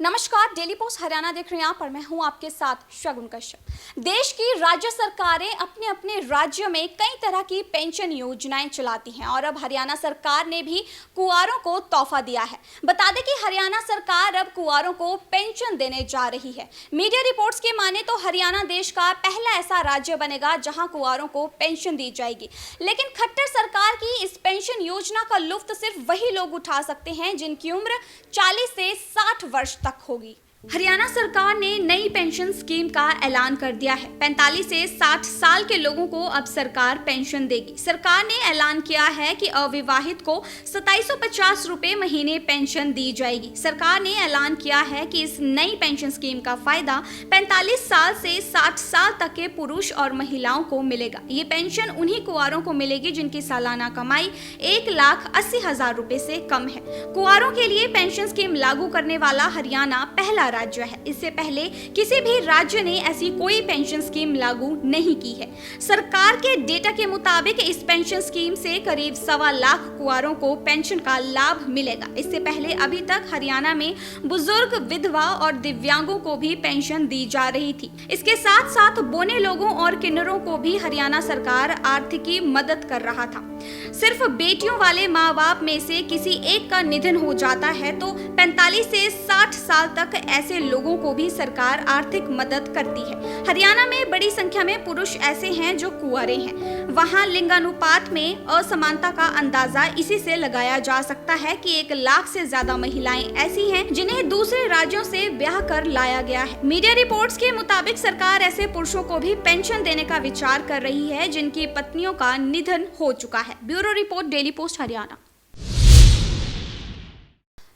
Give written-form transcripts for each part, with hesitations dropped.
नमस्कार, daily post Haryana देख रहे हैं आप और मैं हूं आपके साथ शगुन कश्यप। देश की राज्य सरकारें अपने अपने राज्यों में कई तरह की पेंशन योजनाएं चलाती हैं और अब हरियाणा सरकार ने भी कुंवारों को तोहफा दिया है। बता दें कि हरियाणा सरकार अब कुंवारों को पेंशन देने जा रही है। मीडिया रिपोर्ट्स के माने तो हरियाणा देश का पहला ऐसा राज्य बनेगा जहां कुंवारों को पेंशन दी जाएगी। लेकिन खट्टर सरकार की इस पेंशन योजना का लुत्फ सिर्फ वही लोग उठा सकते हैं जिनकी उम्र 40 से 60 वर्ष तक होगी। हरियाणा सरकार ने नई पेंशन स्कीम का ऐलान कर दिया है। 45 से 60 साल के लोगों को अब सरकार पेंशन देगी। सरकार ने ऐलान किया है कि अविवाहित को 2750 रुपए महीने पेंशन दी जाएगी। सरकार ने ऐलान किया है कि इस नई पेंशन स्कीम का फायदा 45 साल से 60 साल तक के पुरुष और महिलाओं को मिलेगा। ये पेंशन उन्हीं कुंवारों को मिलेगी जिनकी सालाना कमाई 1,80,000 रुपए से कम है। कुंवारों के लिए पेंशन स्कीम लागू करने वाला हरियाणा पहला राज्य है। इससे पहले किसी भी राज्य ने ऐसी कोई पेंशन स्कीम लागू नहीं की है। सरकार के डेटा के मुताबिक इस पेंशन स्कीम से करीब 1.25 लाख कुंवारों को पेंशन का लाभ मिलेगा। इससे पहले अभी तक हरियाणा में बुजुर्ग, विधवा और दिव्यांगों को भी पेंशन दी जा रही थी। इसके साथ साथ बोने लोगों और किन्नरों को भी हरियाणा सरकार आर्थिकी मदद कर रहा था। सिर्फ बेटियों वाले माँ बाप में से किसी एक का निधन हो जाता है तो 45 से 60 साल तक ऐसे लोगों को भी सरकार आर्थिक मदद करती है। हरियाणा में बड़ी संख्या में पुरुष ऐसे हैं जो कुंवारे हैं। वहां लिंगानुपात में असमानता का अंदाजा इसी से लगाया जा सकता है कि 1 लाख से ज्यादा महिलाएं ऐसी हैं जिन्हें दूसरे राज्यों से ब्याह कर लाया गया है। मीडिया रिपोर्ट्स के मुताबिक सरकार ऐसे पुरुषों को भी पेंशन देने का विचार कर रही है जिनकी पत्नियों का निधन हो चुका है। Bureau report, daily post Haryana.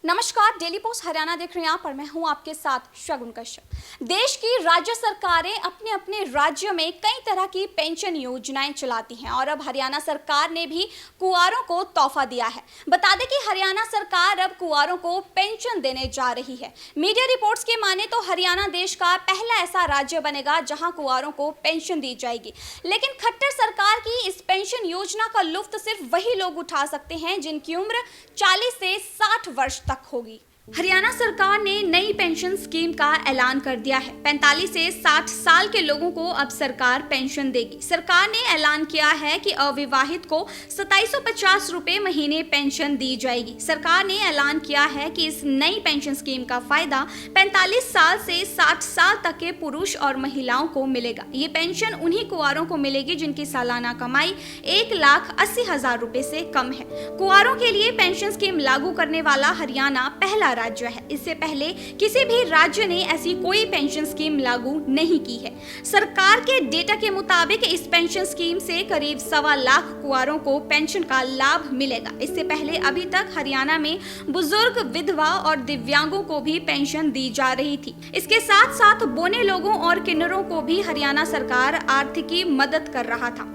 नमस्कार, डेली पोस्ट हरियाणा देख रहे हैं आप और मैं हूं आपके साथ शगुन कश्यप। देश की राज्य सरकारें अपने अपने राज्यों में कई तरह की पेंशन योजनाएं चलाती हैं और अब हरियाणा सरकार ने भी कुंवारों को तोहफा दिया है। बता दें कि हरियाणा सरकार अब कुंवारों को पेंशन देने जा रही है। मीडिया रिपोर्ट्स के माने तो हरियाणा देश का पहला ऐसा राज्य बनेगा जहां कुंवारों को पेंशन दी जाएगी। लेकिन खट्टर सरकार की इस पेंशन योजना का लुत्फ सिर्फ वही लोग उठा सकते हैं जिनकी उम्र 40 से 60 वर्ष तक होगी। हरियाणा सरकार ने नई पेंशन स्कीम का ऐलान कर दिया है। 45 से 60 साल के लोगों को अब सरकार पेंशन देगी। सरकार ने ऐलान किया है कि अविवाहित को 2750 रुपए महीने पेंशन दी जाएगी। सरकार ने ऐलान किया है कि इस नई पेंशन स्कीम का फायदा 45 साल से 60 साल तक के पुरुष और महिलाओं को मिलेगा। ये पेंशन उन्हीं कुंवारों को मिलेगी जिनकी सालाना कमाई 1,80,000 रुपए से कम है। कुंवारों के लिए पेंशन स्कीम लागू करने वाला हरियाणा पहला राज्य है। इससे पहले किसी भी राज्य ने ऐसी कोई पेंशन स्कीम लागू नहीं की है। सरकार के डेटा के मुताबिक इस पेंशन स्कीम से करीब 1.25 लाख कुंवारों को पेंशन का लाभ मिलेगा। इससे पहले अभी तक हरियाणा में बुजुर्ग, विधवा और दिव्यांगों को भी पेंशन दी जा रही थी। इसके साथ साथ बोने लोगों और किन्नरों को भी हरियाणा सरकार आर्थिकी मदद कर रहा था।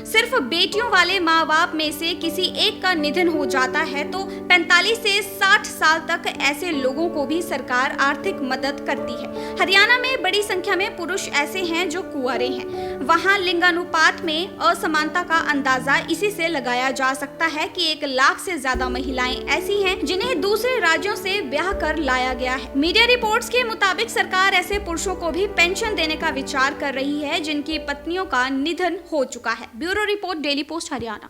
सिर्फ बेटियों वाले माँ बाप में से किसी एक का निधन हो जाता है तो 45 से 60 साल तक ऐसे लोगों को भी सरकार आर्थिक मदद करती है। हरियाणा में बड़ी संख्या में पुरुष ऐसे हैं जो कुंवारे हैं। वहां लिंगानुपात में असमानता का अंदाजा इसी से लगाया जा सकता है कि 1 लाख से ज्यादा महिलाएं ऐसी हैं जिन्हें दूसरे राज्यों से ब्याह कर लाया गया है। मीडिया रिपोर्ट्स के मुताबिक सरकार ऐसे पुरुषों को भी पेंशन देने का विचार कर रही है जिनकी पत्नियों का निधन हो चुका है। Bureau report, daily post Haryana.